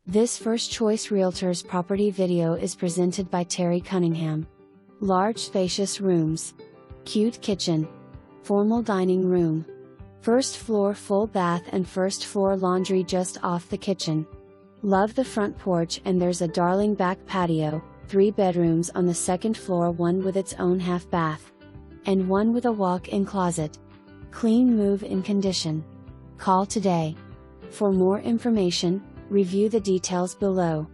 This First Choice Realtors property video is presented by Teri Cunningham. Large spacious rooms. Cute kitchen. Formal dining room. First floor full bath and first floor laundry just off the kitchen. Love the front porch, and there's a darling back patio, 3 bedrooms on the second floor, one with its own half bath. And one with a walk-in closet. Clean move-in condition. Call today. For more information, review the details below.